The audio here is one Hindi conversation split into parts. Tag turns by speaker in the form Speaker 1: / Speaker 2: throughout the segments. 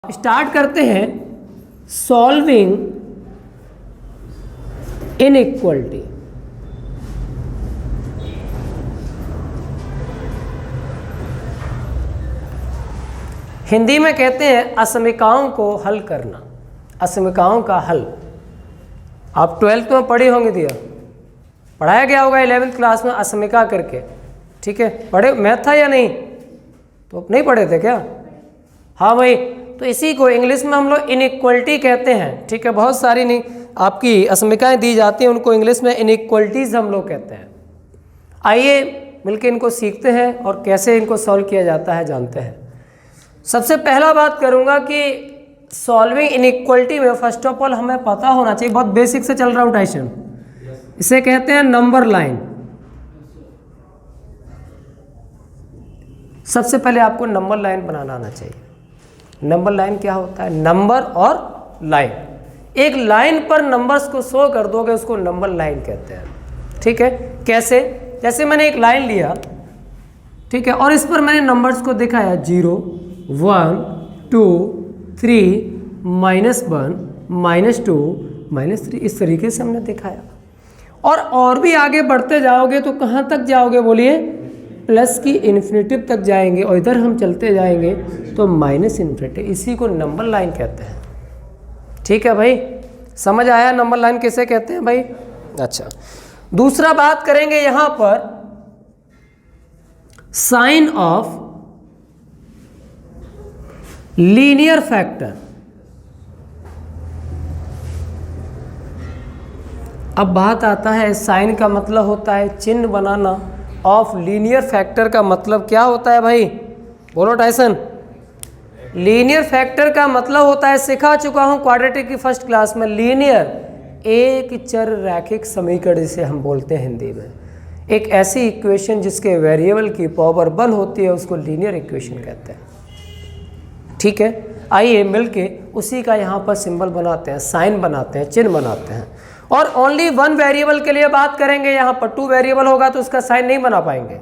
Speaker 1: स्टार्ट करते हैं सॉल्विंग इनइक्वलिटी। हिंदी में कहते हैं असमीकाओं को हल करना, असमीकाओं का हल। आप 12th में पढ़े होंगे, दिया पढ़ाया गया होगा 11th क्लास में असमीका करके, ठीक है। पढ़े मैथ था या नहीं? तो नहीं पढ़े थे क्या? हाँ भाई, तो इसी को इंग्लिश में हम लोग इनइक्वलिटी कहते हैं, ठीक है। बहुत सारी नहीं आपकी असमीकाएं दी जाती हैं, उनको इंग्लिश में इनइक्वलिटीज़ हम लोग कहते हैं। आइए मिलकर इनको सीखते हैं और कैसे इनको सॉल्व किया जाता है जानते हैं। सबसे पहला बात करूंगा कि सॉल्विंग इनइक्वलिटी में फर्स्ट ऑफ ऑल हमें पता होना चाहिए, बहुत बेसिक से चल रहा हूँ टाइशन, इसे कहते हैं नंबर लाइन। सबसे पहले आपको नंबर लाइन बनाना आना चाहिए। नंबर लाइन क्या होता है? नंबर और लाइन, एक लाइन पर नंबर्स को शो कर दोगे उसको नंबर लाइन कहते हैं, ठीक है। कैसे? जैसे मैंने एक लाइन लिया, ठीक है, और इस पर मैंने नंबर्स को दिखाया 0 1 2 3 -1 -2 -3, इस तरीके से हमने दिखाया। और भी आगे बढ़ते जाओगे तो कहाँ तक जाओगे बोलिए? प्लस की इन्फिनिटिव तक जाएंगे, और इधर हम चलते जाएंगे तो माइनस इन्फिनिटिव, इसी को नंबर लाइन कहते हैं, ठीक है भाई। समझ आया नंबर लाइन किसे कहते हैं भाई? अच्छा, दूसरा बात करेंगे यहां पर साइन ऑफ लीनियर फैक्टर। अब बात आता है, साइन का मतलब होता है चिन्ह बनाना, ऑफ लीनियर फैक्टर का मतलब क्या होता है भाई? बोलो टाइसन। लीनियर फैक्टर का मतलब होता है, सिखा चुका हूं क्वाड्रेटिक की फर्स्ट क्लास में, लीनियर एक चर रैखिक समीकरण जिसे हम बोलते हैं हिंदी में। एक ऐसी इक्वेशन जिसके वेरिएबल की पावर 1 होती है उसको लीनियर इक्वेशन कहते हैं, ठीक है। आइए मिलके उसी का यहाँ पर सिंबल बनाते हैं, साइन बनाते हैं, चिन्ह बनाते हैं। और ओनली 1 वेरिएबल के लिए बात करेंगे, यहाँ पर 2 वेरिएबल होगा तो उसका साइन नहीं बना पाएंगे।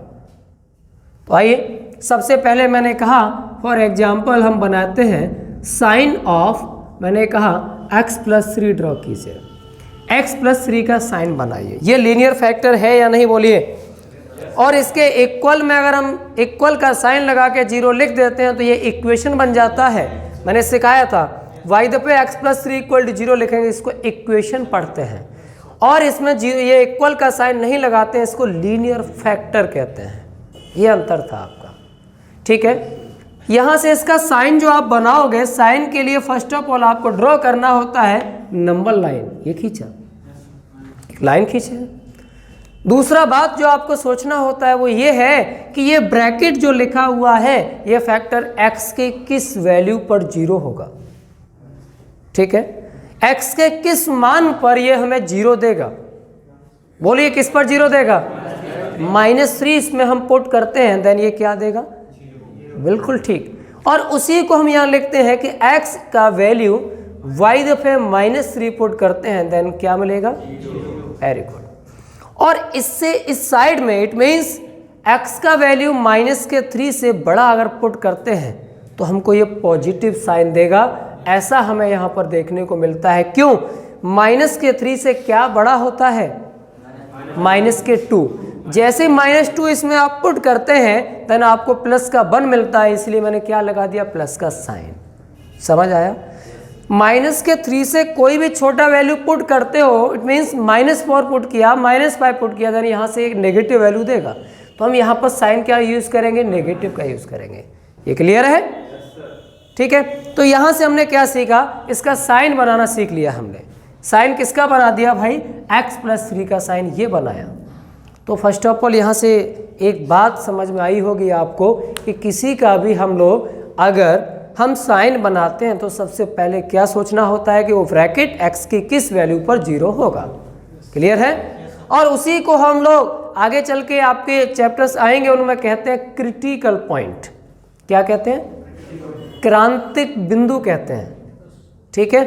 Speaker 1: तो आइए सबसे पहले मैंने कहा फॉर एग्जाम्पल हम बनाते हैं साइन ऑफ, मैंने कहा x+3 ड्रॉ कीजिए, x+3 का साइन बनाइए। ये लीनियर फैक्टर है या नहीं बोलिए? और इसके इक्वल में अगर हम इक्वल का साइन लगा के 0 लिख देते हैं तो ये इक्वेशन बन जाता है। मैंने सिखाया था y पे x+3 = 0 लिखेंगे, इसको इक्वेशन पढ़ते हैं। और इसमें ये इक्वल का साइन नहीं लगाते हैं, इसको लीनियर फैक्टर कहते हैं। ये अंतर था आपका, ठीक है। यहाँ से इसका साइन जो आप बनाओगे, साइन के लिए फर्स्ट ऑफ ऑल आपको ड्रॉ करना होता है नंबर लाइन। ये खींचा, एक लाइन खींचे। दूसरा बात जो आपको सोचना होता है वो ये है कि ये ब्रैकेट जो लिखा हुआ है ये फैक्टर x के किस वैल्यू पर 0 होगा, ठीक है। x के किस मान पर ये हमें 0 देगा? बोलिए किस पर 0 देगा? -3 इसमें हम पुट करते हैं, देन ये क्या देगा? बिल्कुल ठीक। और उसी को हम यहाँ लिखते हैं कि x का वैल्यू y दफे -3 पुट करते हैं, देन क्या मिलेगा? Very good. और इससे इस साइड में इट मीन्स x का वैल्यू -3 से बड़ा अगर पुट करते हैं तो हमको ये पॉजिटिव साइन देगा। ऐसा हमें यहाँ पर देखने को मिलता है। क्यों? -3 से क्या बड़ा होता है? -2। जैसे -2 इसमें आप पुट करते हैं देन आपको प्लस का 1 मिलता है, इसलिए मैंने क्या लगा दिया? प्लस का साइन। समझ आया? -3 से कोई भी छोटा वैल्यू पुट करते हो, इट मीन्स -4 पुट किया, -5 पुट किया, देन यहाँ से एक नेगेटिव वैल्यू देगा। तो हम यहाँ पर साइन क्या यूज़ करेंगे? नेगेटिव का यूज़ करेंगे। ये क्लियर है? ठीक है। तो यहाँ से हमने क्या सीखा? इसका साइन बनाना सीख लिया हमने। साइन किसका बना दिया भाई? x+3 का साइन ये बनाया। तो फर्स्ट ऑफ ऑल यहाँ से एक बात समझ में आई होगी आपको कि किसी का भी हम लोग अगर हम साइन बनाते हैं तो सबसे पहले क्या सोचना होता है कि वो ब्रैकेट x की किस वैल्यू पर 0 होगा। क्लियर है? और उसी को हम लोग आगे चल के आपके चैप्टर्स आएंगे उनमें कहते हैं क्रिटिकल पॉइंट। क्या कहते हैं? क्रांतिक बिंदु कहते हैं, ठीक है।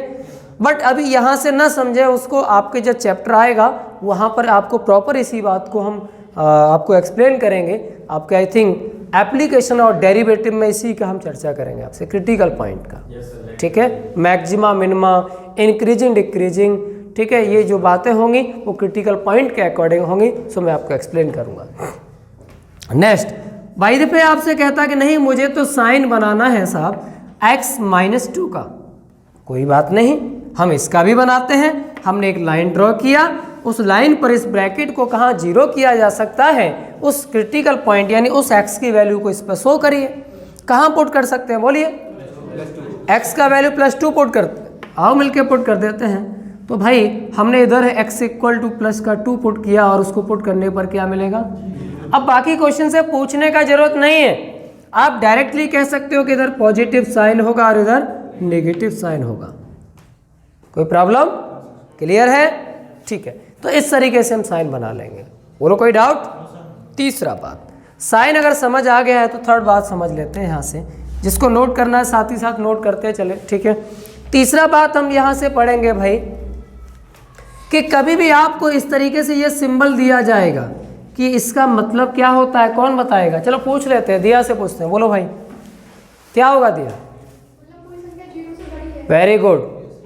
Speaker 1: बट अभी यहाँ से ना समझे उसको, आपके जो चैप्टर आएगा वहाँ पर आपको प्रॉपर इसी बात को हम आपको एक्सप्लेन करेंगे। आपके आई थिंक एप्लीकेशन और डेरिवेटिव में इसी का हम चर्चा करेंगे आपसे, क्रिटिकल पॉइंट का। ठीक है, मैक्सिमा मिनिमा, इंक्रीजिंग डिक्रीजिंग, ठीक है, ये जो बातें होंगी वो क्रिटिकल पॉइंट के अकॉर्डिंग होंगी, सो मैं आपको एक्सप्लेन करूंगा। नेक्स्ट, बाय द वे आपसे कहता कि नहीं मुझे तो साइन बनाना है साहब x-2 का, कोई बात नहीं, हम इसका भी बनाते हैं। हमने एक लाइन ड्रॉ किया, उस लाइन पर इस ब्रैकेट को कहाँ जीरो किया जा सकता है, उस क्रिटिकल पॉइंट यानी उस x की वैल्यू को इस पर शो करिए। कहाँ पुट कर सकते हैं बोलिए, x का वैल्यू +2 पुट करते हैं, आओ मिलके पुट कर देते हैं। तो भाई हमने इधर है x = +2 पुट किया और उसको पुट करने पर क्या मिलेगा। अब बाकी क्वेश्चन से पूछने का जरूरत नहीं है, आप डायरेक्टली कह सकते हो कि इधर पॉजिटिव साइन होगा और इधर नेगेटिव साइन होगा, कोई प्रॉब्लम, क्लियर है, ठीक है। तो इस तरीके से हम साइन बना लेंगे, बोलो कोई डाउट। तीसरा बात, साइन अगर समझ आ गया है तो थर्ड बात समझ लेते हैं यहाँ से, जिसको नोट करना है साथ ही साथ नोट करते चले, ठीक है। तीसरा बात हम यहाँ से पढ़ेंगे भाई कि कभी भी आपको इस तरीके से ये सिंबल दिया जाएगा कि इसका मतलब क्या होता है, कौन बताएगा, चलो पूछ लेते हैं, दिया से पूछते हैं, बोलो भाई क्या होगा दिया। वेरी गुड,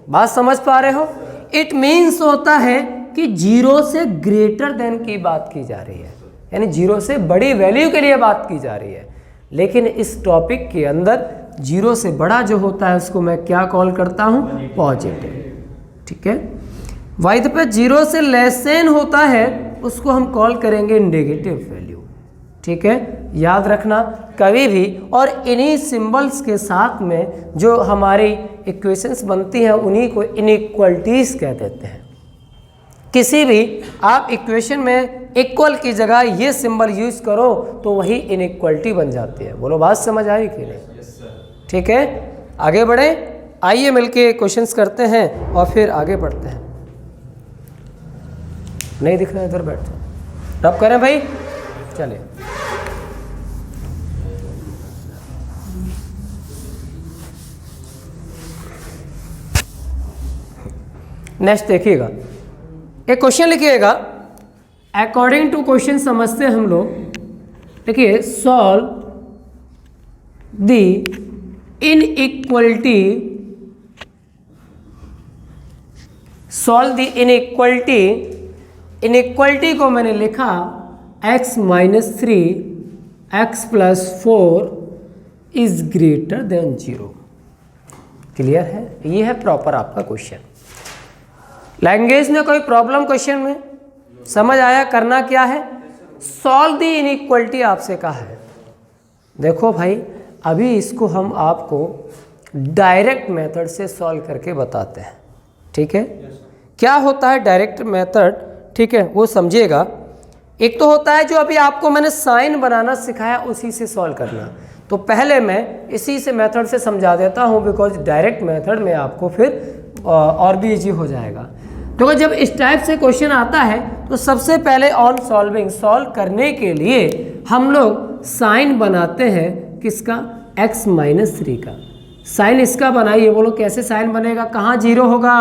Speaker 1: बात समझ पा रहे हो। इट मीन्स होता है कि 0 से ग्रेटर देन की बात की जा रही है, यानी 0 से बड़ी वैल्यू के लिए बात की जा रही है। लेकिन इस टॉपिक के अंदर 0 से बड़ा जो होता है उसको मैं क्या कॉल करता हूँ, पॉजिटिव, ठीक है। वाइद पे 0 से लेस देन होता है उसको हम कॉल करेंगे नेगेटिव वैल्यू, ठीक है, याद रखना कभी भी। और इन्हीं सिंबल्स के साथ में जो हमारी इक्वेशंस बनती हैं उन्हीं को इनइक्वलिटीज़ कह देते हैं। किसी भी आप इक्वेशन में इक्वल की जगह ये सिंबल यूज़ करो तो वही इनइक्वलिटी बन जाती है। बोलो बात समझ आई कि नहीं, ठीक है। आगे बढ़े, आइए मिलके क्वेश्चंस करते हैं और फिर आगे बढ़ते हैं। नहीं दिख रहा है, इधर बैठ जाओ, रब करें भाई, चलिए। नेक्स्ट देखिएगा, एक क्वेश्चन लिखिएगा, अकॉर्डिंग टू क्वेश्चन समझते हैं हम लोग। देखिए, solve the inequality, solve the inequality, inequality को मैंने लिखा x-3 x + 4 is greater then 0। Clear है, ये है प्रॉपर आपका क्वेश्चन। लैंग्वेज में कोई प्रॉब्लम क्वेश्चन में समझ आया, करना क्या है, सॉल्व द इनइक्वलिटी आपसे कहा है। देखो भाई, अभी इसको हम आपको डायरेक्ट मेथड से सॉल्व करके बताते हैं, ठीक है। क्या होता है डायरेक्ट मेथड, ठीक है, वो समझिएगा। एक तो होता है जो अभी आपको मैंने साइन बनाना सिखाया उसी से सॉल्व करना, तो पहले मैं इसी से मेथड से समझा देता हूँ, बिकॉज डायरेक्ट मेथड में आपको फिर और भी इजी हो जाएगा। तो जब इस टाइप से क्वेश्चन आता है तो सबसे पहले ऑन सॉल्विंग, सॉल्व करने के लिए हम लोग साइन बनाते हैं किसका, x-3 का। साइन इसका बनाइए, बोलो कैसे साइन बनेगा, कहाँ 0 होगा,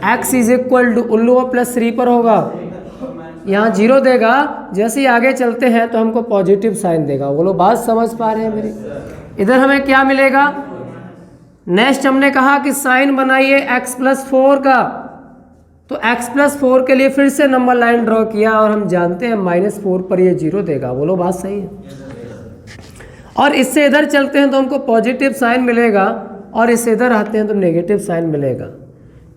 Speaker 1: x = उल्लू +3 पर होगा, यहाँ 0 देगा। जैसे ही आगे चलते हैं तो हमको पॉजिटिव साइन देगा। बोलो बात समझ पा रहे हैं मेरी। इधर हमें क्या मिलेगा, नेक्स्ट हमने कहा कि साइन बनाइए x + 4 का, तो x + 4 के लिए फिर से नंबर लाइन ड्रॉ किया और हम जानते हैं -4 पर ये 0 देगा। बोलो बात सही है। और इससे इधर चलते हैं तो हमको पॉजिटिव साइन मिलेगा और इससे इधर आते हैं तो नेगेटिव साइन मिलेगा।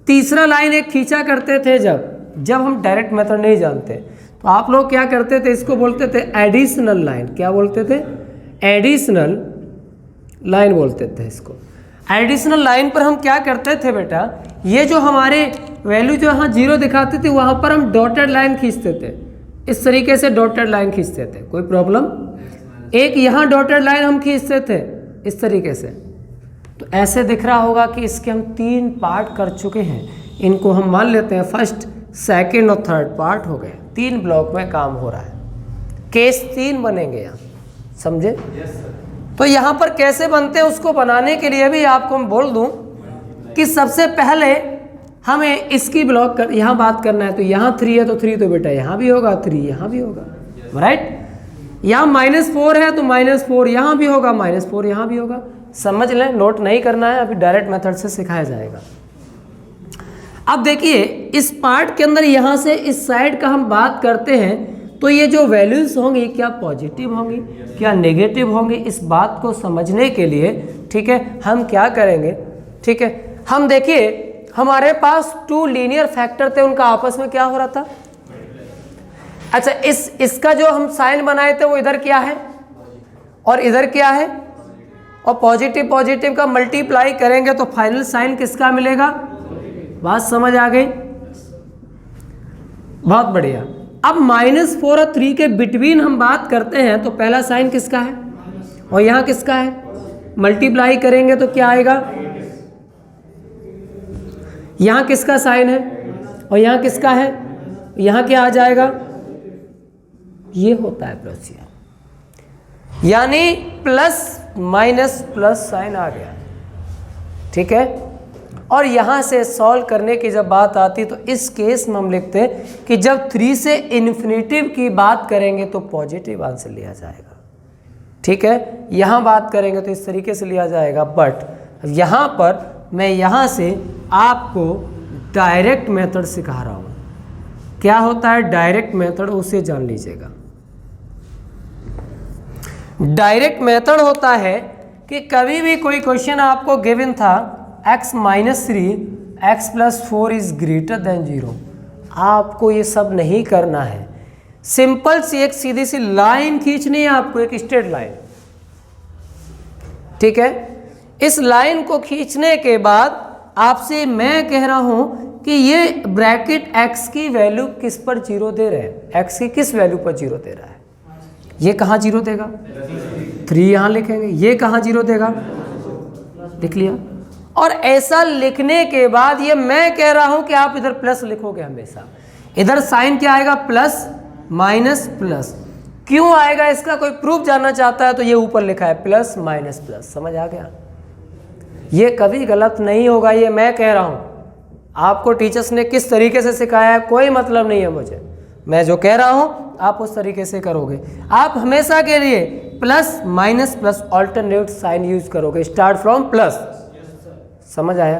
Speaker 1: तीसरा लाइन एक खींचा करते थे जब हम डायरेक्ट मेथड नहीं जानते तो आप लोग क्या करते थे, इसको बोलते थे एडिशनल लाइन। क्या बोलते थे, एडिशनल लाइन बोलते थे इसको। एडिशनल लाइन पर हम क्या करते थे बेटा, ये जो हमारे वैल्यू जो यहाँ 0 दिखाते थे वहाँ पर हम डॉटेड लाइन खींचते थे, इस तरीके से डॉटेड लाइन खींचते थे, कोई प्रॉब्लम। एक यहाँ डॉटेड लाइन हम खींचते थे इस तरीके से। तो ऐसे दिख रहा होगा कि इसके हम 3 पार्ट कर चुके हैं, इनको हम मान लेते हैं फर्स्ट, सेकेंड और थर्ड पार्ट हो गए। 3 ब्लॉक में काम हो रहा है, केस 3 बनेंगे यहाँ, समझे। तो यहाँ पर कैसे बनते हैं उसको बनाने के लिए भी आपको मैं बोल दूँ कि सबसे पहले हमें इसकी ब्लॉक कर, यहाँ बात करना है। तो यहाँ 3 है तो 3 तो बेटा यहाँ भी होगा, 3 यहाँ भी होगा, राइट। यहाँ -4 है तो -4 यहाँ भी होगा, -4 यहाँ भी होगा। समझ लें, नोट नहीं करना है, अभी डायरेक्ट मेथड से सिखाया जाएगा। अब देखिए इस पार्ट के अंदर यहाँ से इस साइड का हम बात करते हैं तो ये जो वैल्यूज होंगी क्या पॉजिटिव होंगी क्या नेगेटिव होंगी, इस बात को समझने के लिए ठीक है हम क्या करेंगे, ठीक है हम देखिए हमारे पास 2 लीनियर फैक्टर थे, उनका आपस में क्या हो रहा था। अच्छा इसका जो हम साइन बनाए थे वो इधर क्या है और इधर क्या है, और पॉजिटिव पॉजिटिव का मल्टीप्लाई करेंगे तो फाइनल साइन किसका मिलेगा। बात समझ आ गई, बहुत बढ़िया। अब -4 और 3 के बिटवीन हम बात करते हैं तो पहला साइन किसका है और यहाँ किसका है, मल्टीप्लाई करेंगे तो क्या आएगा, यहाँ किसका साइन है और यहाँ किसका है, यहाँ क्या आ जाएगा, ये होता है प्रोसिया, यानी प्लस माइनस प्लस साइन आ गया, ठीक है। और यहाँ से सॉल्व करने की जब बात आती तो इस केस में हम लिखते हैं कि जब 3 से इन्फिनेटिव की बात करेंगे तो पॉजिटिव आंसर लिया जाएगा, ठीक है। यहाँ बात करेंगे तो इस तरीके से लिया जाएगा, बट यहाँ पर मैं यहाँ से आपको डायरेक्ट मेथड सिखा रहा हूँ। क्या होता है डायरेक्ट मेथड, उसे जान लीजिएगा। डायरेक्ट मेथड होता है कि कभी भी कोई क्वेश्चन आपको गिवन था x - 3 x + 4 is greater then 0, आपको ये सब नहीं करना है, सिंपल सी एक सीधी सी लाइन खींचनी है आपको, एक स्ट्रेट लाइन, ठीक है। इस लाइन को खींचने के बाद आपसे मैं कह रहा हूं कि ये ब्रैकेट x की वैल्यू किस पर 0 दे रहे हैं, x की किस वैल्यू पर 0 दे रहा है, ये कहाँ 0 देगा, 3 यहाँ लिखेंगे, ये कहाँ 0 देगा, लिख लिया। और ऐसा लिखने के बाद ये मैं कह रहा हूं कि आप इधर प्लस लिखोगे हमेशा, इधर साइन क्या आएगा प्लस माइनस प्लस, क्यों आएगा इसका कोई प्रूफ जानना चाहता है तो ये ऊपर लिखा है प्लस माइनस प्लस, समझ आ गया। ये कभी गलत नहीं होगा, ये मैं कह रहा हूं, आपको टीचर्स ने किस तरीके से सिखाया है कोई मतलब नहीं है मुझे, मैं जो कह रहा हूं आप उस तरीके से करोगे। आप हमेशा के लिए plus minus plus alternate sign use करोगे, स्टार्ट फ्रॉम प्लस, समझ आया।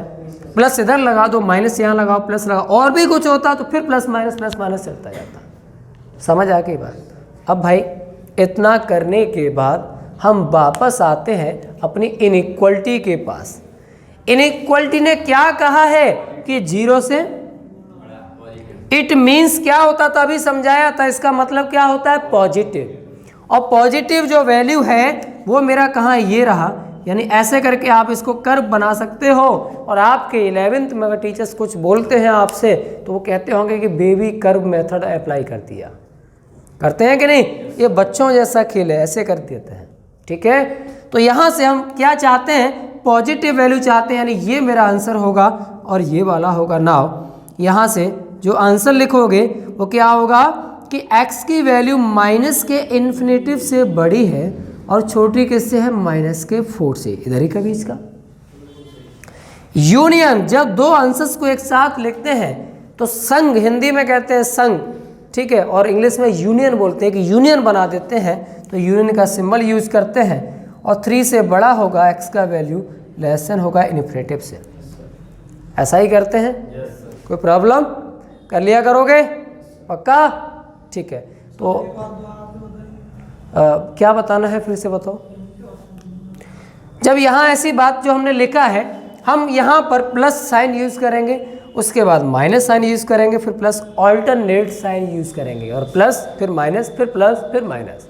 Speaker 1: प्लस इधर लगा दो, माइनस यहाँ लगाओ, प्लस लगाओ, और भी कुछ होता तो फिर प्लस माइनस चलता जाता, समझ आ गई बात। अब भाई इतना करने के बाद हम वापस आते हैं अपनी इनइक्वलिटी के पास। इनइक्वलिटी ने क्या कहा है कि 0 से, इट मीन्स क्या होता था अभी समझाया था, इसका मतलब क्या होता है पॉजिटिव, और पॉजिटिव जो वैल्यू है वो मेरा कहाँ ये रहा, यानी ऐसे करके आप इसको कर्व बना सकते हो। और आपके 11th में अगर टीचर्स कुछ बोलते हैं आपसे तो वो कहते होंगे कि बेबी कर्व मेथड अप्लाई कर दिया, करते हैं कि नहीं, ये बच्चों जैसा खेल है, ऐसे कर देते हैं, ठीक है। तो यहाँ से हम क्या चाहते हैं, पॉजिटिव वैल्यू चाहते हैं, यानी ये मेरा आंसर होगा और ये वाला होगा। नाउ यहाँ से जो आंसर लिखोगे वो क्या होगा कि x की वैल्यू माइनस के इन्फिनेटिव से बड़ी है और छोटी किससे है, -4 से, इधर ही का बीच का यूनियन। जब दो आंसर्स को एक साथ लिखते हैं तो संग, हिंदी में कहते हैं संग, ठीक है, और इंग्लिश में यूनियन बोलते हैं कि यूनियन बना देते हैं, तो यूनियन का सिंबल यूज करते हैं। और 3 से बड़ा होगा x का वैल्यू, लेसन होगा इन्फिनेटिव से, ऐसा ही करते हैं। कोई प्रॉब्लम, कर लिया करोगे पक्का, ठीक है। तो क्या बताना है फिर से बताओ। जब यहाँ ऐसी बात जो हमने लिखा है, हम यहाँ पर प्लस साइन यूज करेंगे, उसके बाद माइनस साइन यूज करेंगे, फिर प्लस ऑल्टरनेट साइन यूज करेंगे, और प्लस फिर माइनस फिर प्लस फिर माइनस।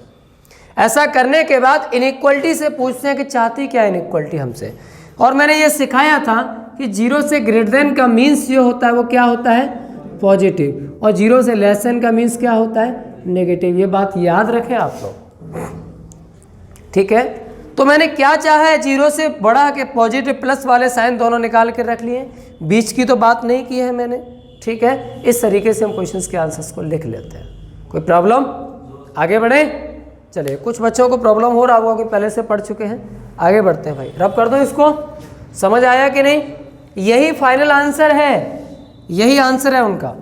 Speaker 1: ऐसा करने के बाद इनइक्वलिटी से पूछते हैं कि चाहती क्या इनइक्वलिटी हमसे, और मैंने ये सिखाया था कि 0 से ग्रेटर देन का मीन्स जो होता है वो क्या होता है पॉजिटिव, और 0 से लेस देन का मीन्स क्या होता है नेगेटिव। ये बात याद रखें आप लोग, ठीक है। तो मैंने क्या चाहा है, 0 से बड़ा के पॉजिटिव प्लस वाले साइन दोनों निकाल के रख लिए, बीच की तो बात नहीं की है मैंने, ठीक है। इस तरीके से हम क्वेश्चंस के आंसर्स को लिख लेते हैं। कोई प्रॉब्लम, आगे बढ़े। चलिए, कुछ बच्चों को प्रॉब्लम हो रहा होगा कि पहले से पढ़ चुके हैं, आगे बढ़ते हैं भाई। रब कर दो इसको, समझ आया कि नहीं। यही फाइनल आंसर है, यही आंसर है उनका।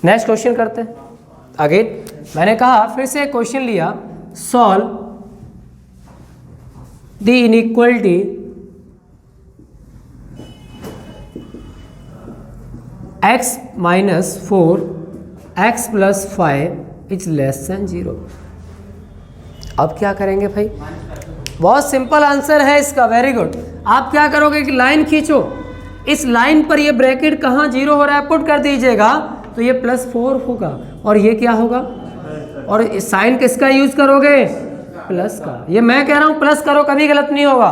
Speaker 1: नेक्स्ट क्वेश्चन करते हैं। अगेन मैंने कहा फिर से क्वेश्चन लिया, solve the inequality x minus 4 x plus 5 is less then 0। अब क्या करेंगे भाई? बहुत सिंपल आंसर है इसका, वेरी गुड। आप क्या करोगे कि लाइन खींचो, इस लाइन पर ये ब्रैकेट कहाँ जीरो हो रहा है पुट कर दीजिएगा, तो ये +4 होगा और ये क्या होगा, और साइन किसका यूज करोगे? प्लस का। ये मैं कह रहा हूँ प्लस करो, कभी गलत नहीं होगा।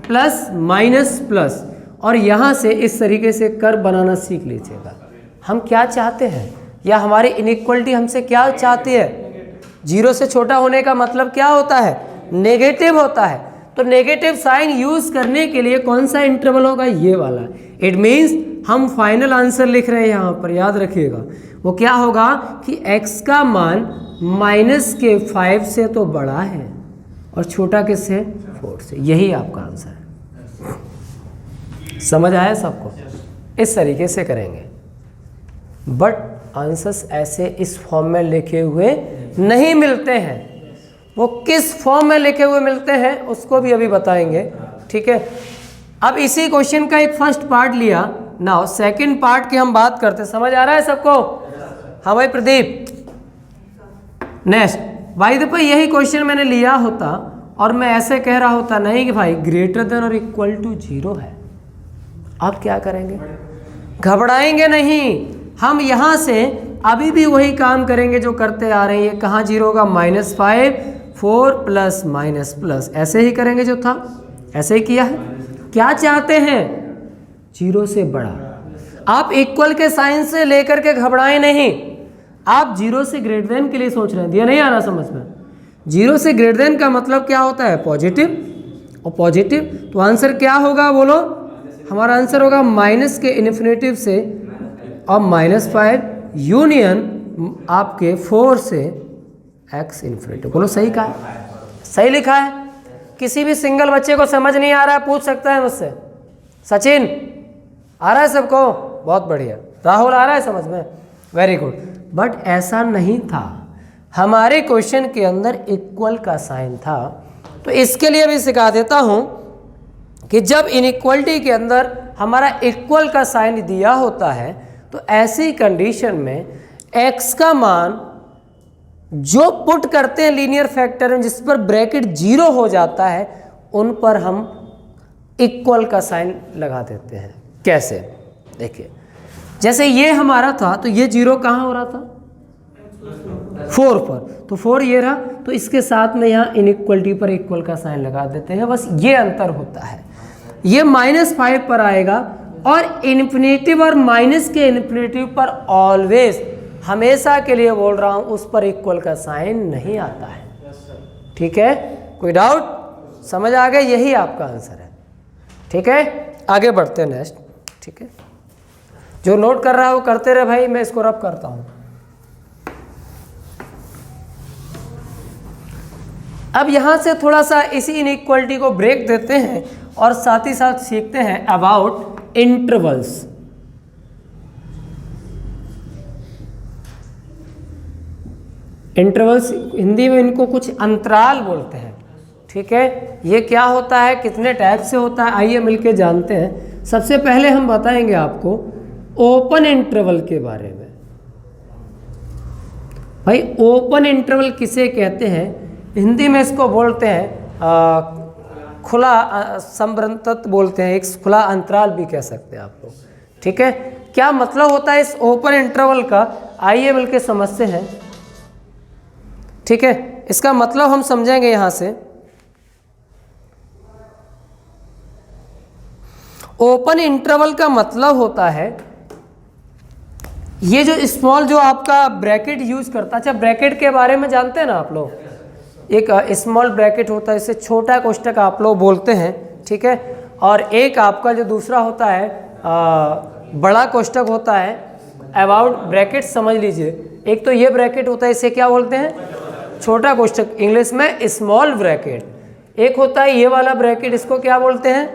Speaker 1: प्लस माइनस प्लस, और यहाँ से इस तरीके से कर्व बनाना सीख लीजिएगा। हम क्या चाहते हैं, या हमारी इनइक्वलिटी हमसे क्या चाहती है? 0 से छोटा होने का मतलब क्या होता है? नेगेटिव होता है। तो नेगेटिव साइन यूज करने के लिए कौन सा इंटरवल होगा? ये वाला। इट मीन्स हम फाइनल आंसर लिख रहे हैं यहाँ पर, याद रखिएगा। वो क्या होगा कि x का मान -5 से तो बड़ा है और छोटा किससे? 4 से। यही आपका आंसर है। समझ आया सबको? इस तरीके से करेंगे, बट आंसर्स ऐसे इस फॉर्म में लिखे हुए नहीं मिलते हैं। वो किस फॉर्म में लिखे हुए मिलते हैं उसको भी अभी बताएंगे, ठीक है। अब इसी क्वेश्चन का एक फर्स्ट पार्ट लिया, नाउ सेकंड पार्ट की हम बात करते हैं। समझ आ रहा है सबको? हाँ भाई प्रदीप। नेक्स्ट, भाई देखो यही क्वेश्चन मैंने लिया होता और मैं ऐसे कह रहा होता नहीं कि भाई ग्रेटर देन और इक्वल टू 0 है। अब क्या करेंगे? घबराएंगे नहीं, हम यहाँ से अभी भी वही काम करेंगे जो करते आ रहे हैं। ये कहाँ 0 होगा? -5 4 प्लस माइनस प्लस, ऐसे ही करेंगे जो था, ऐसे ही किया है। क्या चाहते हैं? 0 से बड़ा। आप इक्वल के साइन से लेकर के घबराएं नहीं, आप 0 से ग्रेटर देन के लिए सोच रहे हैं। दिया नहीं आ रहा समझ में? 0 से ग्रेटर देन का मतलब क्या होता है? पॉजिटिव, और पॉजिटिव तो आंसर क्या होगा बोलो? हमारा आंसर होगा माइनस के इन्फिनेटिव से और -5 यूनियन आपके 4 से x इन्फिनेटिव। बोलो सही कहा है? सही लिखा है? किसी भी सिंगल बच्चे को समझ नहीं आ रहा है पूछ सकता है मुझसे। सचिन आ रहा है सबको? बहुत बढ़िया। राहुल आ रहा है समझ में? Very good. बट ऐसा नहीं था, हमारे क्वेश्चन के अंदर इक्वल का साइन था। तो इसके लिए भी सिखा देता हूं कि जब इनइक्वलिटी के अंदर हमारा इक्वल का साइन दिया होता है तो ऐसी कंडीशन में x का मान जो पुट करते हैं लीनियर फैक्टर में, जिस पर ब्रैकेट 0 हो जाता है, उन पर हम इक्वल का साइन लगा देते हैं। कैसे? देखिए, जैसे ये हमारा था तो ये 0 कहाँ हो रहा था? 4 पर, तो 4 ये रहा, तो इसके साथ में यहाँ इनइक्वलिटी पर इक्वल का साइन लगा देते हैं। बस ये अंतर होता है। ये -5 पर आएगा और इन्फिनेटिव और माइनस के इन्फिनेटिव पर ऑलवेज, हमेशा के लिए बोल रहा हूँ, उस पर इक्वल का साइन नहीं आता है। ठीक है? कोई डाउट? समझ आ गया? यही आपका आंसर है। ठीक है, आगे बढ़ते हैं नेक्स्ट। ठीक है, जो नोट कर रहा है वो करते रहे भाई, मैं इसको रब करता हूँ। अब यहाँ से थोड़ा सा इसी इनइक्वलिटी को ब्रेक देते हैं और साथ ही साथ सीखते हैं अबाउट इंटरवल्स। इंटरवल्स हिंदी में इनको कुछ अंतराल बोलते हैं। ठीक है, ये क्या होता है, कितने टाइप से होता है, आइए मिलके जानते हैं। सबसे पहले हम बताएंगे आपको ओपन इंटरवल के बारे में। भाई ओपन इंटरवल किसे कहते हैं? हिंदी में इसको बोलते हैं खुला संवृत्त बोलते हैं, एक खुला अंतराल भी कह सकते हैं आप लोग। ठीक है, क्या मतलब होता है इस ओपन इंटरवल का, आइए मिलके समझते हैं। ठीक है, इसका मतलब हम समझेंगे यहां से। ओपन इंटरवल का मतलब होता है ये जो स्मॉल, जो आपका ब्रैकेट यूज करता है। अच्छा, ब्रैकेट के बारे में जानते हैं ना आप लोग? एक स्मॉल ब्रैकेट होता है, इसे छोटा कोष्ठक आप लोग बोलते हैं। ठीक है, और एक आपका जो दूसरा होता है बड़ा कोष्ठक होता है, अबाउट ब्रैकेट समझ लीजिए। एक तो ये ब्रैकेट होता है, इसे क्या बोलते हैं? छोटा कोष्ठक, इंग्लिश में स्मॉल ब्रैकेट। एक होता है ये वाला ब्रैकेट, इसको क्या बोलते हैं?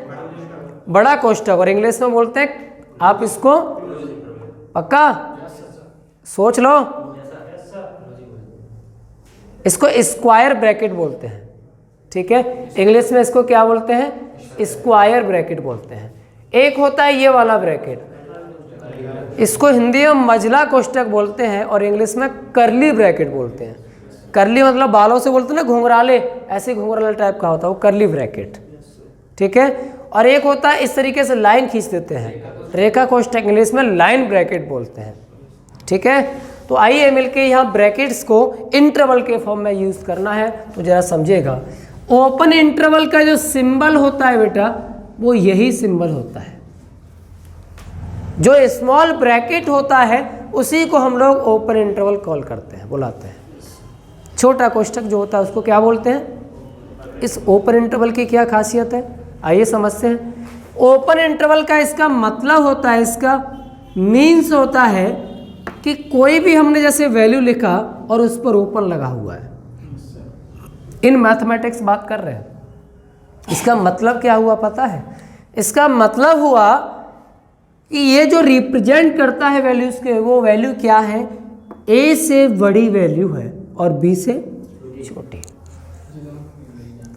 Speaker 1: बड़ा कोष्ठक, और इंग्लिश में बोलते हैं आप इसको, पक्का? सोच लो। इसको स्क्वायर ब्रैकेट बोलते हैं, ठीक है। इंग्लिश में इसको क्या बोलते हैं? स्क्वायर ब्रैकेट बोलते हैं। एक होता है ये वाला ब्रैकेट, इसको हिंदी में मजला कोष्टक बोलते हैं और इंग्लिश में करली ब्रैकेट बोलते हैं। करली मतलब बालों से बोलते हैं ना घुंघराले, ऐसे घुंघराले टाइप का होता है वो करली ब्रैकेट, ठीक है। और एक होता है इस तरीके से लाइन खींच देते हैं, रेखा कोष्टक, इंग्लिश में लाइन ब्रैकेट बोलते हैं, ठीक है। तो आइए मिलके यहाँ ब्रैकेट्स को इंटरवल के फॉर्म में यूज करना है, तो जरा समझिएगा। ओपन इंटरवल का जो सिंबल होता है बेटा, वो यही सिंबल होता है। जो स्मॉल ब्रैकेट होता है उसी को हम लोग ओपन इंटरवल कॉल करते हैं, बुलाते हैं। छोटा कोष्टक जो होता है उसको क्या बोलते हैं? इस ओपन इंटरवल की क्या खासियत है, आइए समझते हैं। ओपन इंटरवल का इसका मतलब होता है, इसका मीन्स होता है कि कोई भी हमने जैसे वैल्यू लिखा और उस पर ओपन लगा हुआ है। इन मैथमेटिक्स बात कर रहे हैं। इसका मतलब क्या हुआ पता है? इसका मतलब हुआ कि ये जो रिप्रेजेंट करता है वैल्यूज के, वो वैल्यू क्या है? ए से बड़ी वैल्यू है और बी से छोटी।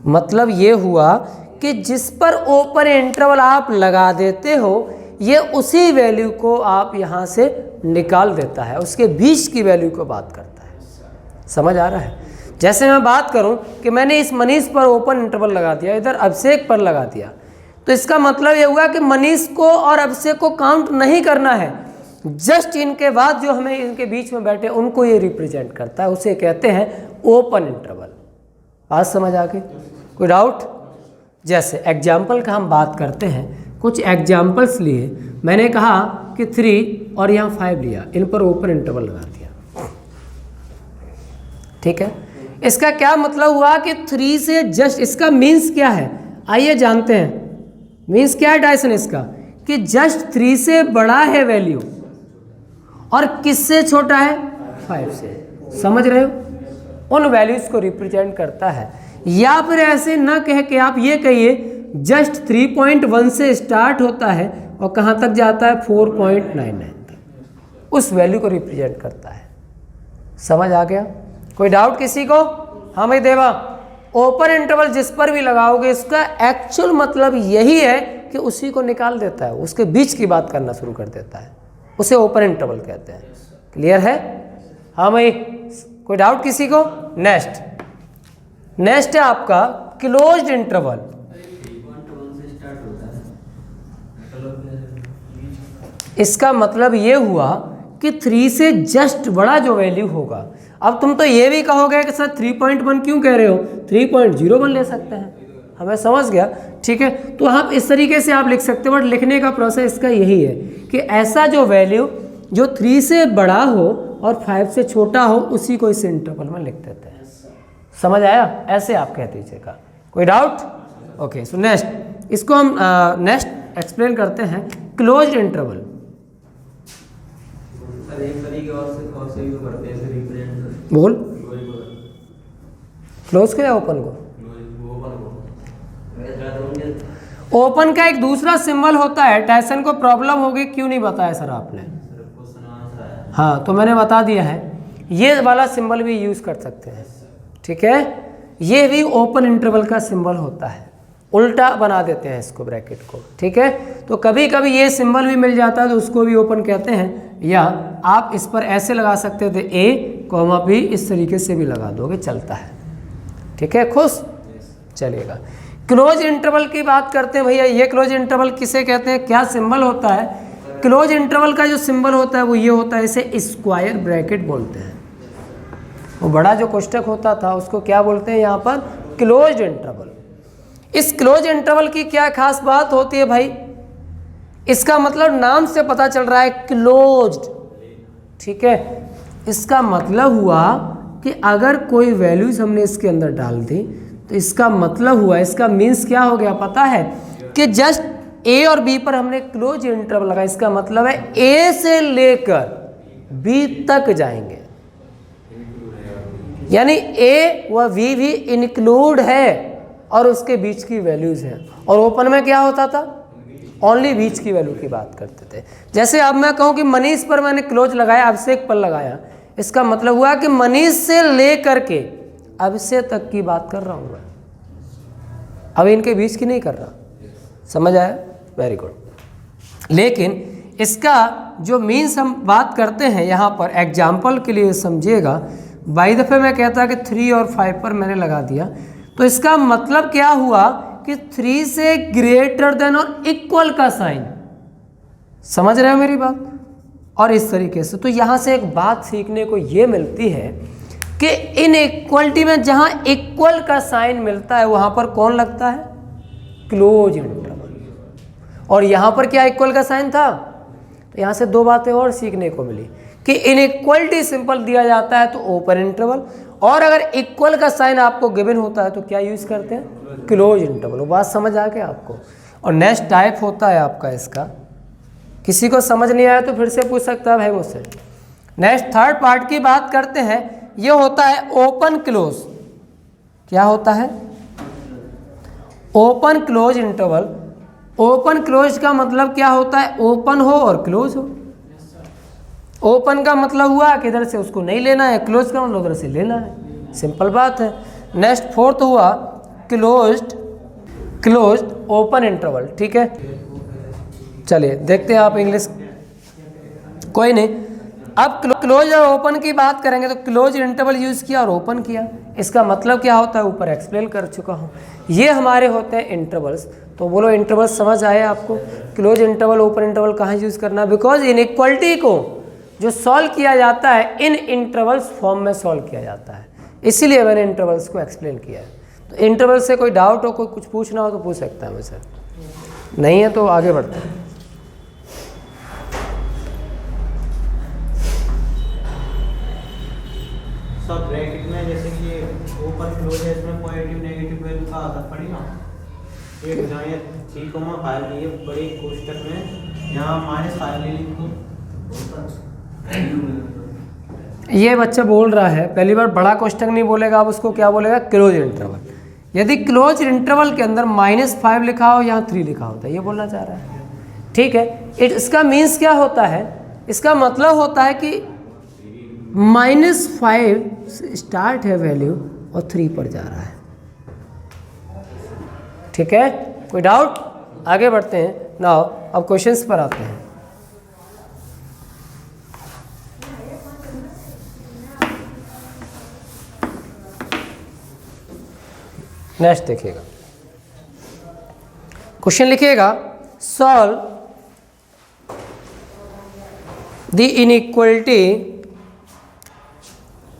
Speaker 1: मतलब ये हुआ कि जिस पर ओपन इंटरवल आप लगा देते हो, ये उसी वैल्यू को आप यहाँ से निकाल देता है, उसके बीच की वैल्यू को बात करता है। समझ आ रहा है? जैसे मैं बात करूं कि मैंने इस मनीष पर ओपन इंटरवल लगा दिया, इधर अभिषेक पर लगा दिया, तो इसका मतलब ये हुआ कि मनीष को और अभिषेक को काउंट नहीं करना है, जस्ट इनके बाद जो हमें इनके बीच में बैठे उनको ये रिप्रेजेंट करता है, उसे कहते हैं ओपन इंटरवल। आज समझ आ गई? कोई डाउट? जैसे एग्जाम्पल का हम बात करते हैं, कुछ एग्जाम्पल्स लिए। मैंने कहा कि 3 और यहाँ 5 लिया, इन पर ओपन इंटरवल लगा दिया, ठीक है। इसका क्या मतलब हुआ कि 3 से जस्ट, इसका मीन्स क्या है आइए जानते हैं। मीन्स क्या है डायसन इसका? कि जस्ट 3 से बड़ा है वैल्यू और किससे छोटा है? 5 से। समझ रहे हो? उन वैल्यूज को रिप्रेजेंट करता है। या फिर ऐसे ना कह के आप ये कहिए जस्ट 3.1 से स्टार्ट होता है और कहाँ तक जाता है? 4.99 तक। उस वैल्यू को रिप्रेजेंट करता है। समझ आ गया? कोई डाउट किसी को? हाँ भाई देवा, ओपन इंटरवल जिस पर भी लगाओगे इसका एक्चुअल मतलब यही है कि उसी को निकाल देता है, उसके बीच की बात करना शुरू कर देता है, उसे ओपन इंटरवल कहते हैं। क्लियर है? हाँ भाई, कोई डाउट किसी को? नेक्स्ट है आपका क्लोज्ड इंटरवल। इसका मतलब ये हुआ कि 3 से जस्ट बड़ा जो वैल्यू होगा। अब तुम तो ये भी कहोगे कि सर 3.1 क्यों कह रहे हो, 3.01 ले सकते हैं। हमें समझ गया, ठीक है। तो आप इस तरीके से आप लिख सकते हो, बट लिखने का प्रोसेस इसका यही है कि ऐसा जो वैल्यू जो 3 से बड़ा हो और 5 से छोटा हो, उसी को इस इंटरवल में लिख देते हैं। समझ आया? ऐसे आप कह दीजिएगा। कोई डाउट? ओके, सो नेक्स्ट इसको हम नेक्स्ट एक्सप्लेन करते हैं क्लोज्ड इंटरवल। बोल, क्लोज को या ओपन को? ओपन का एक दूसरा सिंबल होता है। टाइसन को प्रॉब्लम होगी, क्यों नहीं बताया सर आपने? हाँ, तो मैंने बता दिया है, ये वाला सिंबल भी यूज कर सकते हैं, ठीक है। ये भी ओपन इंटरवल का सिंबल होता है, उल्टा बना देते हैं इसको, ब्रैकेट को, ठीक है। तो कभी कभी ये सिंबल भी मिल जाता है तो उसको भी ओपन कहते हैं, या आप इस पर ऐसे लगा सकते थे A, B, इस तरीके से भी लगा दोगे, चलता है, ठीक है। खुश चलिएगा। क्लोज इंटरवल की बात करते हैं भैया। ये क्लोज इंटरवल किसे कहते हैं, क्या सिंबल होता है? क्लोज इंटरवल का जो सिंबल होता है वो ये होता है, इसे स्क्वायर ब्रैकेट बोलते हैं। वो बड़ा जो कोष्टक होता था उसको क्या बोलते हैं यहाँ पर? Closed interval. इस क्लोज इंटरवल की क्या खास बात होती है भाई? इसका मतलब नाम से पता चल रहा है क्लोज्ड, ठीक है। इसका मतलब हुआ कि अगर कोई वैल्यूज हमने इसके अंदर डाल दी तो इसका मतलब हुआ, इसका मीन्स क्या हो गया पता है? कि जस्ट A और B पर हमने क्लोज इंटरवल लगा। इसका मतलब है A से लेकर B तक जाएंगे, यानी A व V भी इंक्लूड है और उसके बीच की वैल्यूज है। और ओपन में क्या होता था? ओनली बीच की वैल्यू की बात करते थे। जैसे अब मैं कहूँ कि मनीष पर मैंने क्लोज लगाया, अभिषेक पर लगाया, इसका मतलब हुआ कि मनीष से ले करके अभिषेक तक की बात कर रहा हूँ मैं, अब इनके बीच की नहीं कर रहा। समझ आया? Very good. लेकिन इसका जो मीन्स हम बात करते हैं यहाँ पर एग्जाम्पल के लिए समझिएगा। बाई दफ़े मैं कहता कि 3 और 5 पर मैंने लगा दिया, तो इसका मतलब क्या हुआ कि 3 से ग्रेटर देन और इक्वल का साइन। समझ रहे हो मेरी बात? और इस तरीके से तो यहाँ से एक बात सीखने को ये मिलती है कि इन इक्वलिटी में जहाँ इक्वल का साइन मिलता है वहाँ पर कौन लगता है? Close interval. और यहाँ पर क्या इक्वल का साइन था? तो यहाँ से दो बातें और सीखने को मिली कि इनइक्वलिटी सिंपल दिया जाता है तो ओपन इंटरवल, और अगर इक्वल का साइन आपको गिवन होता है तो क्या यूज़ करते हैं? Close interval. वो बात समझ आ गया आपको? और नेक्स्ट टाइप होता है आपका इसका, किसी को समझ नहीं आया तो फिर से पूछ सकता है भाई मुझसे। नेक्स्ट थर्ड पार्ट की बात करते हैं, ये होता है ओपन क्लोज। क्या होता है? Open close interval. Open close का मतलब क्या होता है? ओपन हो और क्लोज हो। ओपन का मतलब हुआ कि इधर से उसको नहीं लेना है, क्लोज का मतलब उधर से लेना है, सिंपल बात है। नेक्स्ट फोर्थ हुआ क्लोज्ड ओपन इंटरवल। ठीक है, चलिए देखते हैं आप इंग्लिश, कोई नहीं। अब क्लोज और ओपन की बात करेंगे तो क्लोज इंटरवल यूज़ किया और ओपन किया, इसका मतलब क्या होता है ऊपर एक्सप्लेन कर चुका हूँ। ये हमारे होते हैं इंटरवल्स। तो बोलो इंटरवल्स समझ आए आपको? क्लोज इंटरवल ओपन इंटरवल कहाँ यूज़ करना? बिकॉज इनइक्वलिटी को जो सॉल्व किया जाता है इन इंटरवल्स फॉर्म में सॉल्व किया जाता है, इसीलिए मैंने इंटरवल्स को एक्सप्लेन किया है। तो इंटरवल से कोई डाउट हो, कोई कुछ पूछना हो तो पूछ सकता है मुझसे, नहीं है तो आगे बढ़ते हैं।
Speaker 2: सब ब्रैकेट में जैसे कि ये ओपन क्लोज है, इसमें पॉजिटिव नेगेटिव वैल्यू का आदत पड़ेगा। एक जगह 3,5 लिए बड़े कोष्ठक में यहाँ -5 ले लिखो।
Speaker 1: ये बच्चा बोल रहा है पहली बार बड़ा कोष्ठक नहीं बोलेगा, अब उसको क्या बोलेगा? Close interval. यदि क्लोज इंटरवल के अंदर -5 लिखा हो, यहाँ 3 लिखा होता है, ये बोलना चाह रहा है। ठीक है, इसका मीन्स क्या होता है? इसका मतलब होता है कि -5 से स्टार्ट है वैल्यू और 3 पर जा रहा है। ठीक है, कोई डाउट? आगे बढ़ते हैं। नाउ अब क्वेश्चंस पर आते हैं। नेक्स्ट देखिएगा, क्वेश्चन लिखिएगा सॉल्व द इनइक्वलिटी।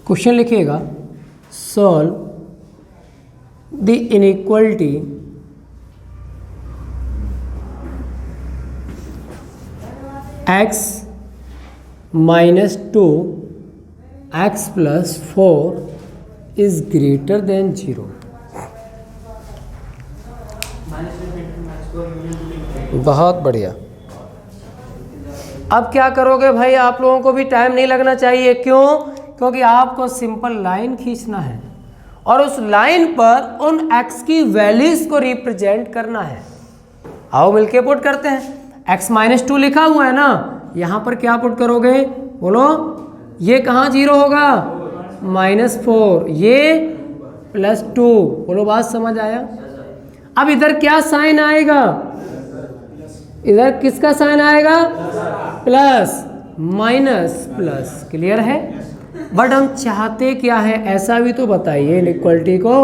Speaker 1: क्वेश्चन लिखिएगा solve the inequality x - 2 x + 4 is greater then 0। बहुत बढ़िया। अब क्या करोगे भाई? आप लोगों को भी टाइम नहीं लगना चाहिए। क्यों? क्योंकि आपको सिंपल लाइन खींचना है और उस लाइन पर उन x की वैल्यूज को रिप्रेजेंट करना है। आओ मिलके पुट करते हैं। x - 2 लिखा हुआ है ना, यहाँ पर क्या पुट करोगे? बोलो, ये कहाँ 0 होगा? -4, ये +2। बोलो, बात समझ आया? अब इधर क्या साइन आएगा? इधर किसका साइन आएगा? Plus, minus, plus. क्लियर है? बट हम चाहते क्या है ऐसा भी तो बताइए। इनइक्वलिटी को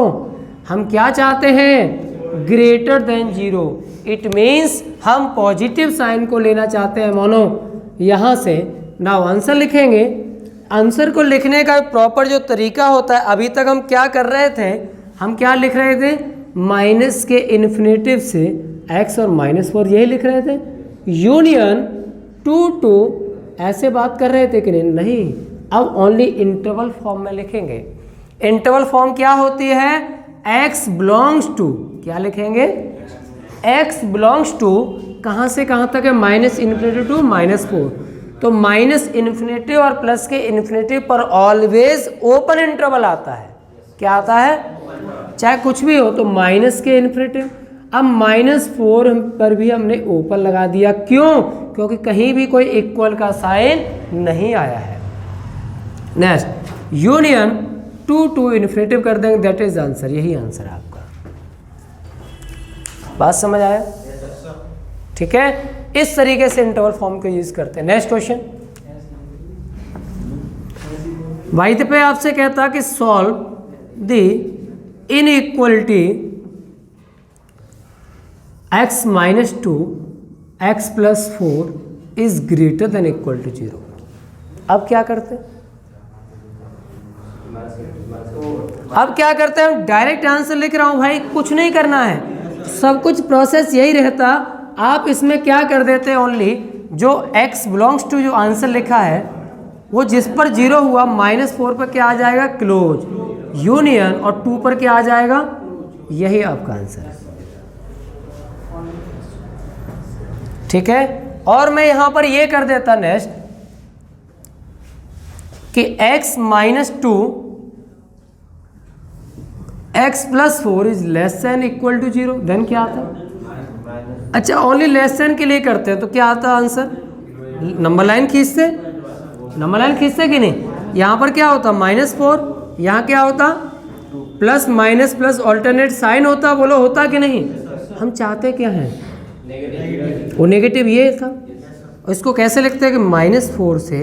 Speaker 1: हम क्या चाहते हैं? Greater than 0। इट मीन्स हम पॉजिटिव साइन को लेना चाहते हैं मानो यहाँ से। नाउ आंसर लिखेंगे। आंसर को लिखने का प्रॉपर जो तरीका होता है, अभी तक हम क्या कर रहे थे? हम क्या लिख रहे थे? माइनस के इन्फिनेटिव से x और -4 यही लिख रहे थे। यूनियन 2 ऐसे बात कर रहे थे कि नहीं, अब ओनली इंटरवल फॉर्म में लिखेंगे। इंटरवल फॉर्म क्या होती है? x बिलोंग्स टू, क्या लिखेंगे? x बिलोंग्स टू कहाँ से कहाँ तक है? -∞ टू -4। तो -∞ और प्लस के इन्फिनेटिव पर ऑलवेज ओपन इंटरवल आता है। क्या आता है? चाहे कुछ भी हो, तो माइनस के इन्फिनेटिव। अब -4 पर भी हमने ओपन लगा दिया, क्यों? क्योंकि कहीं भी कोई इक्वल का साइन नहीं आया है। नेक्स्ट यूनियन 2 टू इन्फिनेटिव कर देंगे, दैट इज आंसर, यही आंसर है आपका। बात समझ आया? ठीक है, इस तरीके से इंटरवल फॉर्म को यूज करते हैं। नेक्स्ट क्वेश्चन, वाइट पे आपसे कहता कि solve the inequality x - 2 x + 4 is greater than equal to 0। अब क्या करते हैं? हम डायरेक्ट आंसर लिख रहा हूं भाई, कुछ नहीं करना है, सब कुछ प्रोसेस यही रहता। आप इसमें क्या कर देते, ओनली जो x बिलोंग्स टू जो आंसर लिखा है वो जिस पर 0 हुआ -4 पर क्या आ जाएगा, क्लोज यूनियन, और 2 पर क्या आ जाएगा, यही आपका आंसर है। ठीक है, और मैं यहां पर ये कर देता नेक्स्ट कि x - 2 x + 4 is less than equal to 0, then क्या आता? अच्छा, ओनली लेस देन के लिए करते हैं तो क्या आता आंसर? नंबर लाइन खींचते कि नहीं? यहाँ पर क्या होता, -4, यहाँ क्या होता, plus minus plus alternate sign होता, बोलो होता कि नहीं? हम चाहते क्या हैं, वो नेगेटिव ये था। और इसको कैसे लिखते हैं कि -4 से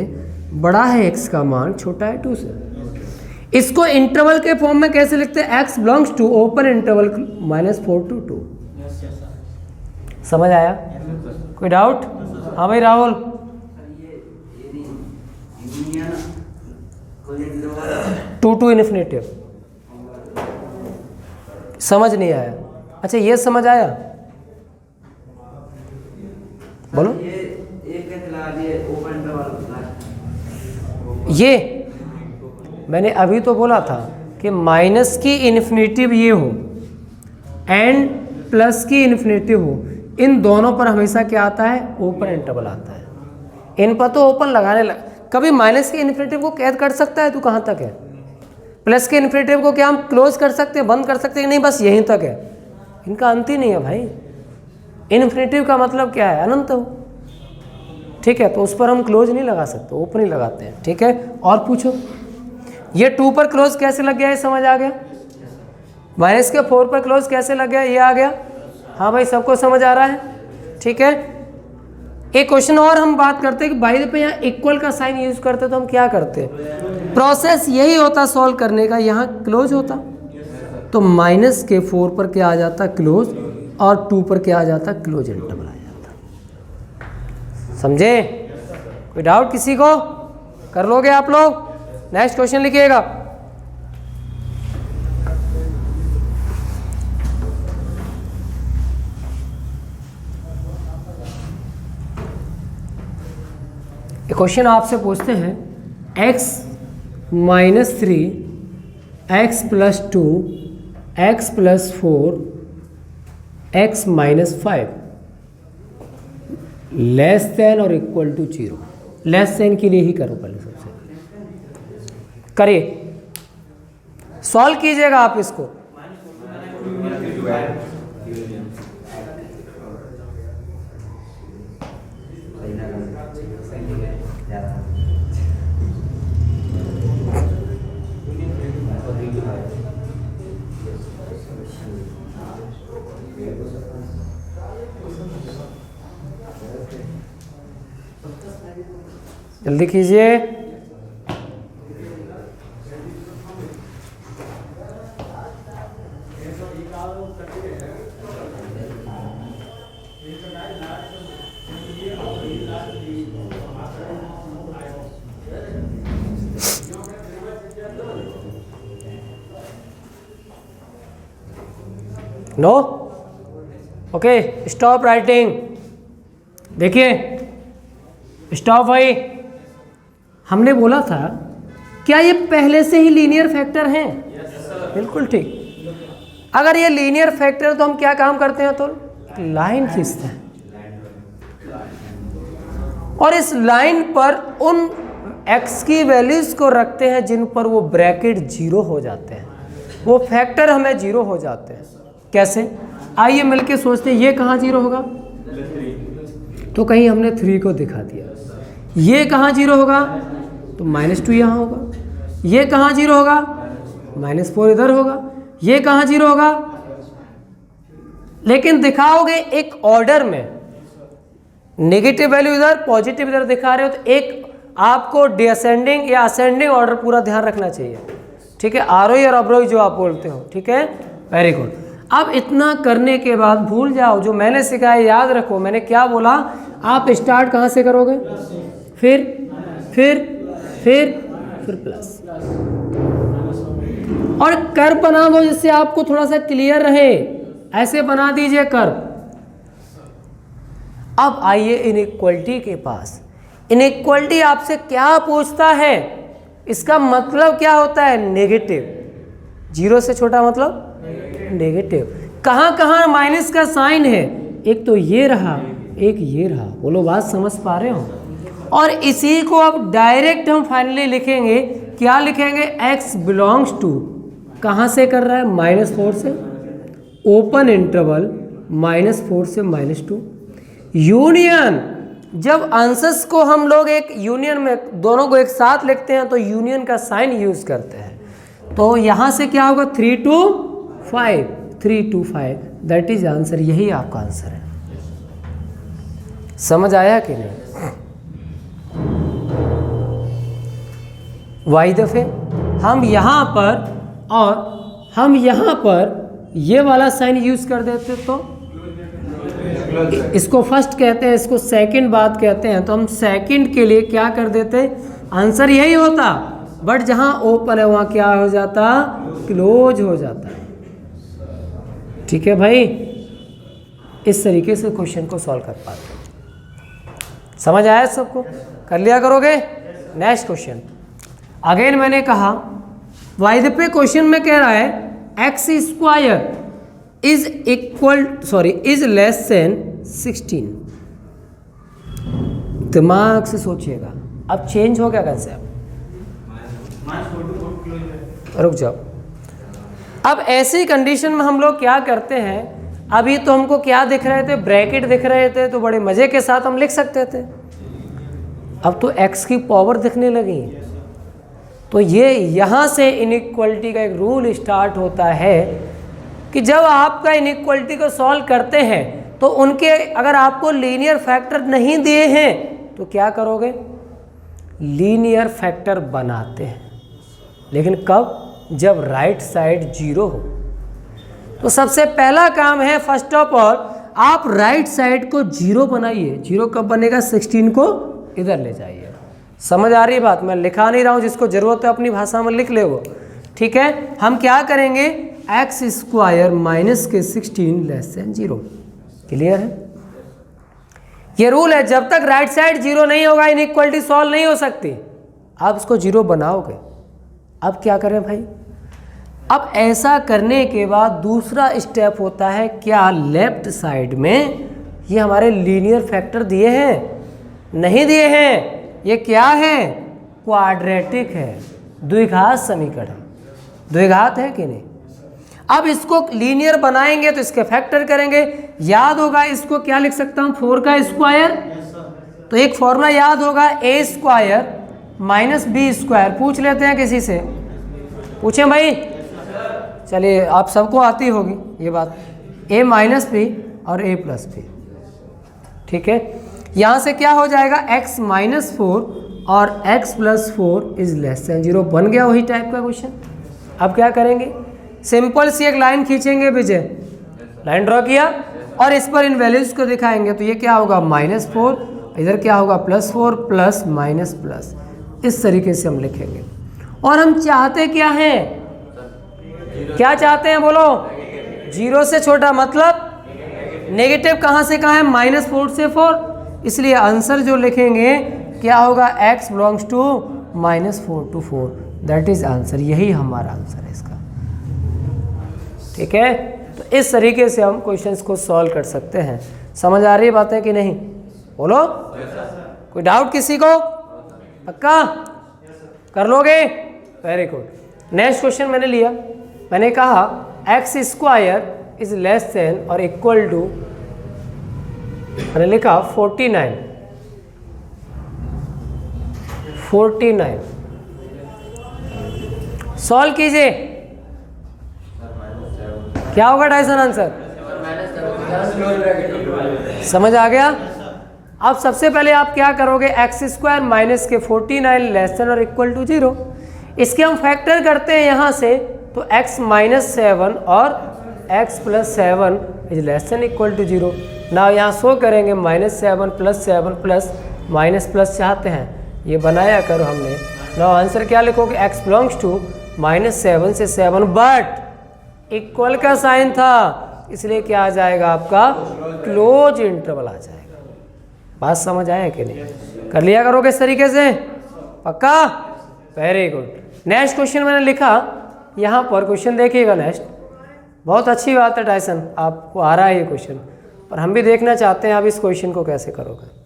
Speaker 1: बड़ा है x का मान, छोटा है 2 से। इसको इंटरवल के फॉर्म में कैसे लिखते हैं, x belongs to open interval -4 to 2। समझ आया? कोई डाउट? हाँ भाई राहुल। 2 to इन्फिनेटिव समझ नहीं आया? अच्छा ये समझ आया, बोलो। ये मैंने अभी तो बोला था कि माइनस की इन्फिनेटिव ये हो एंड प्लस की इन्फिनेटिव हो, इन दोनों पर हमेशा क्या आता है, ओपन इंटरवल आता है। इन पर तो ओपन लगाने लगा, कभी माइनस के इन्फिनेटिव को कैद कर सकता है, तो कहाँ तक है? प्लस के इन्फिनेटिव को क्या हम क्लोज कर सकते हैं, बंद कर सकते हैं? नहीं, बस यहीं तक है, इनका अंत ही नहीं है भाई। इन्फिनेटिव का मतलब क्या है, अनंत हो। ठीक है, तो उस पर हम क्लोज नहीं लगा सकते, ओपन ही लगाते हैं। ठीक है, और पूछो। ये 2 पर क्लोज कैसे लग गया, ये समझ आ गया? माइनस के 4 पर क्लोज कैसे लग गया, ये आ गया? हाँ भाई, सबको समझ आ रहा है? ठीक है, एक क्वेश्चन और हम बात करते हैं कि बाई द पे यहाँ इक्वल का साइन यूज करते तो हम क्या करते? प्रोसेस यही होता सॉल्व करने का, यहाँ क्लोज होता तो माइनस के 4 पर क्या आ जाता, क्लोज, और 2 पर क्या आ जाता, क्लोज इंटरवल आ जाता। समझे? कोई डाउट किसी को? कर लोगे आप लोग? नेक्स्ट क्वेश्चन लिखिएगा। क्वेश्चन आपसे पूछते हैं x - 3 x + 2 x + 4 x - 5 less than और इक्वल टू 0। लेस देन के लिए ही करो पहले, सबसे करिए, सॉल्व कीजिएगा आप इसको। जल्दी कीजिए। नो? Okay, stop writing. देखिए, स्टॉप भाई। हमने बोला था क्या ये पहले से ही लीनियर फैक्टर हैं? बिल्कुल ठीक। अगर ये लीनियर फैक्टर है तो हम क्या काम करते हैं, तो लाइन खींचते हैं और इस लाइन पर उन x की वैल्यूज को रखते हैं जिन पर वो ब्रैकेट 0 हो जाते हैं, वो फैक्टर हमें 0 हो जाते हैं। कैसे? आइए मिलके सोचते हैं ये कहाँ 0 होगा, तो कहीं हमने 3 को दिखा दिया। ये कहाँ 0 होगा, तो -2 यहाँ होगा। ये कहाँ 0 होगा, -4 इधर होगा। ये कहाँ 0 होगा, लेकिन दिखाओगे एक ऑर्डर में, नेगेटिव वैल्यू इधर पॉजिटिव इधर दिखा रहे हो, तो एक आपको डिसेंडिंग या असेंडिंग ऑर्डर पूरा ध्यान रखना चाहिए, ठीक है, आरोही और अवरोही जो आप बोलते हो, ठीक है, वेरी गुड। अब इतना करने के बाद भूल जाओ जो मैंने सिखाया, याद रखो मैंने क्या बोला, आप स्टार्ट कहाँ से करोगे, फिर प्लस, और कर्व बना दो जिससे आपको थोड़ा सा क्लियर रहे, ऐसे बना दीजिए कर्व। अब आइए इनइक्वलिटी के पास। इनइक्वलिटी आपसे क्या पूछता है, इसका मतलब क्या होता है, नेगेटिव। 0 से छोटा मतलब नेगेटिव। कहाँ कहाँ माइनस का साइन है, एक तो ये रहा, एक ये रहा। बोलो बात समझ पा रहे हो। और इसी को अब डायरेक्ट हम फाइनली लिखेंगे, क्या लिखेंगे, x बिलोंग्स टू, कहाँ से कर रहा है, -4 से, ओपन इंटरवल -4 से -2, यूनियन। जब आंसर्स को हम लोग एक यूनियन में दोनों को एक साथ लिखते हैं तो यूनियन का साइन यूज करते हैं। तो यहाँ से क्या होगा, 3 to 5, दैट इज आंसर। यही आपका आंसर है। समझ आया कि नहीं। वाई दफे हम यहाँ पर और हम यहाँ पर ये वाला साइन यूज कर देते तो इसको फर्स्ट कहते हैं, इसको सेकंड बात कहते हैं, तो हम सेकंड के लिए क्या कर देते, आंसर यही होता, बट जहाँ ओपन है वहाँ क्या हो जाता, क्लोज हो जाता है। ठीक है भाई, इस तरीके से क्वेश्चन को सॉल्व कर पाते हैं। समझ आया सबको, कर लिया करोगे। नेक्स्ट क्वेश्चन अगेन मैंने कहा वाई पे क्वेश्चन में कह रहा है x square is less then 16। दिमाग से सोचिएगा, अब चेंज हो गया कंसेप्ट। रुक जाओ। अब ऐसी कंडीशन में हम लोग क्या करते हैं, अभी तो हमको क्या दिख रहे थे, ब्रैकेट दिख रहे थे, तो बड़े मजे के साथ हम लिख सकते थे। अब तो x की पावर दिखने लगी, तो ये यहाँ से इनइक्वलिटी का एक रूल स्टार्ट होता है कि जब आपका इनइक्वलिटी को सॉल्व करते हैं तो उनके अगर आपको लीनियर फैक्टर नहीं दिए हैं तो क्या करोगे, लीनियर फैक्टर बनाते हैं। लेकिन कब, जब राइट साइड 0 हो। तो सबसे पहला काम है, फर्स्ट ऑफ ऑल आप राइट साइड को 0 बनाइए। 0 कब बनेगा, 16 को इधर ले जाइए। समझ आ रही है बात, मैं लिखा नहीं रहा हूँ, जिसको जरूरत है अपनी भाषा में लिख ले वो। ठीक है, हम क्या करेंगे, एक्स स्क्वायर माइनस के 16 लेस देन 0। क्लियर है, ये रूल है। जब तक राइट साइड 0 नहीं होगा इनइक्वलिटी सॉल्व नहीं हो सकती। आप इसको 0 बनाओगे। अब क्या करें भाई, अब ऐसा करने के बाद दूसरा स्टेप होता है, क्या लेफ्ट साइड में ये हमारे लीनियर फैक्टर दिए हैं, नहीं दिए हैं, ये क्या है, क्वाड्रेटिक है, द्विघात समीकरण। द्विघात है कि नहीं। अब इसको लीनियर बनाएंगे तो इसके फैक्टर करेंगे। याद होगा इसको क्या लिख सकता हूँ, 4 का स्क्वायर। तो एक फॉर्मूला याद होगा, ए स्क्वायर माइनस बी स्क्वायर। पूछ लेते हैं किसी से, पूछें भाई। चलिए आप सबको आती होगी ये बात, ए माइनस बी और ए प्लस बी। ठीक है, यहाँ से क्या हो जाएगा, x माइनस 4 और x plus 4 is less then 0। बन गया वही टाइप का क्वेश्चन। अब क्या करेंगे, सिंपल सी एक लाइन खींचेंगे। विजय लाइन ड्रॉ किया और इस पर इन वैल्यूज को दिखाएंगे। तो ये क्या होगा, -4, इधर क्या होगा, +4 प्लस माइनस प्लस। इस तरीके से हम लिखेंगे। और हम चाहते क्या हैं, क्या चाहते हैं बोलो, 0 से छोटा मतलब नेगेटिव। कहाँ से कहाँ है, -4 से 4। इसलिए आंसर जो लिखेंगे क्या होगा, x belongs to -4 to 4, that is answer. यही हमारा आंसर है इसका। ठीक है, तो इस तरीके से हम क्वेश्चंस को सॉल्व कर सकते हैं। समझ आ रही है बातें कि नहीं, बोलो। कोई डाउट किसी को, पक्का कर लोगे, वेरी गुड। नेक्स्ट क्वेश्चन मैंने लिया, मैंने कहा x square is less then और इक्वल टू, मैंने लिखा 49। सॉल्व कीजिए, क्या होगा टाइसन आंसर? समझ आ गया? अब सबसे पहले आप क्या करोगे, एक्स स्क्वायर माइनस के 49 लेस देन और इक्वल टू 0। इसके हम फैक्टर करते हैं यहाँ से, तो x माइनस 7 और x plus 7 is less than equal to 0। ना यहाँ शो करेंगे -7 + 7 प्लस माइनस प्लस चाहते हैं, ये बनाया करो हमने। ना आंसर क्या लिखोगे, x बिलोंग्स टू -7 से 7, बट इक्वल का साइन था इसलिए क्या आ जाएगा आपका, क्लोज इंटरवल आ जाएगा। बात समझ आया कि नहीं? कर लिया करोगे इस तरीके से, पक्का? Very good. नेक्स्ट क्वेश्चन मैंने लिखा यहाँ पर, क्वेश्चन देखिएगा नेक्स्ट। बहुत अच्छी बात है टाइसन, आपको आ रहा है ये क्वेश्चन, पर हम भी देखना चाहते हैं आप इस क्वेश्चन को कैसे करोगे।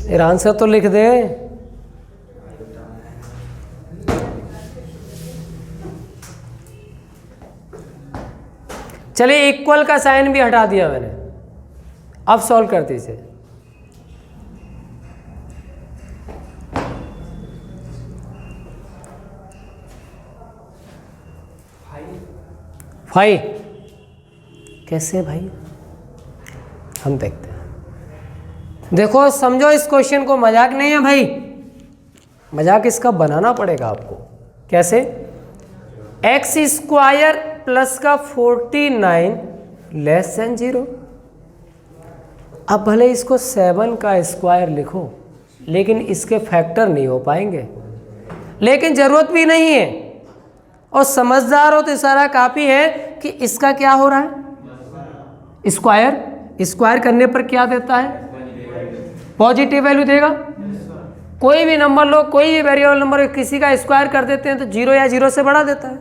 Speaker 1: यार आंसर तो लिख दे। चलिए इक्वल का साइन भी हटा दिया मैंने, अब सॉल्व कर दीजिए। भाई कैसे भाई, हम देखते हैं। देखो समझो इस क्वेश्चन को, मजाक नहीं है भाई, मजाक इसका बनाना पड़ेगा आपको। कैसे, एक्स स्क्वायर प्लस का 49 लेस देन 0। अब भले इसको 7 का स्क्वायर लिखो, लेकिन इसके फैक्टर नहीं हो पाएंगे, लेकिन ज़रूरत भी नहीं है, और समझदार हो तो इशारा काफ़ी है कि इसका क्या हो रहा है, स्क्वायर करने पर क्या देता है, पॉजिटिव वैल्यू देगा। कोई भी नंबर लो, कोई भी वेरिएबल नंबर, किसी का स्क्वायर कर देते हैं तो 0 या 0 से बढ़ा देता है,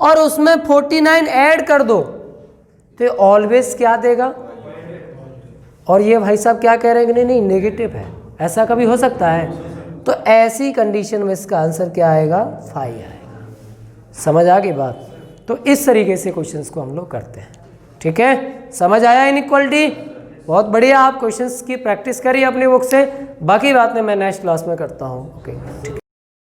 Speaker 1: और उसमें 49 ऐड कर दो तो ऑलवेज क्या देगा। और ये भाई साहब क्या कह रहे हैं कि नहीं नेगेटिव है, ऐसा कभी हो सकता है? तो ऐसी कंडीशन में इसका आंसर क्या आएगा, 5 आएगा। समझ आ गई बात? तो इस तरीके से क्वेश्चंस को हम लोग करते हैं। ठीक है, समझ आया इनइक्वालिटी? बहुत बढ़िया, आप क्वेश्चंस की प्रैक्टिस करिए अपनी बुक से, बाकी बात में मैं नेक्स्ट क्लास में करता हूँ। ओके, ठीक है।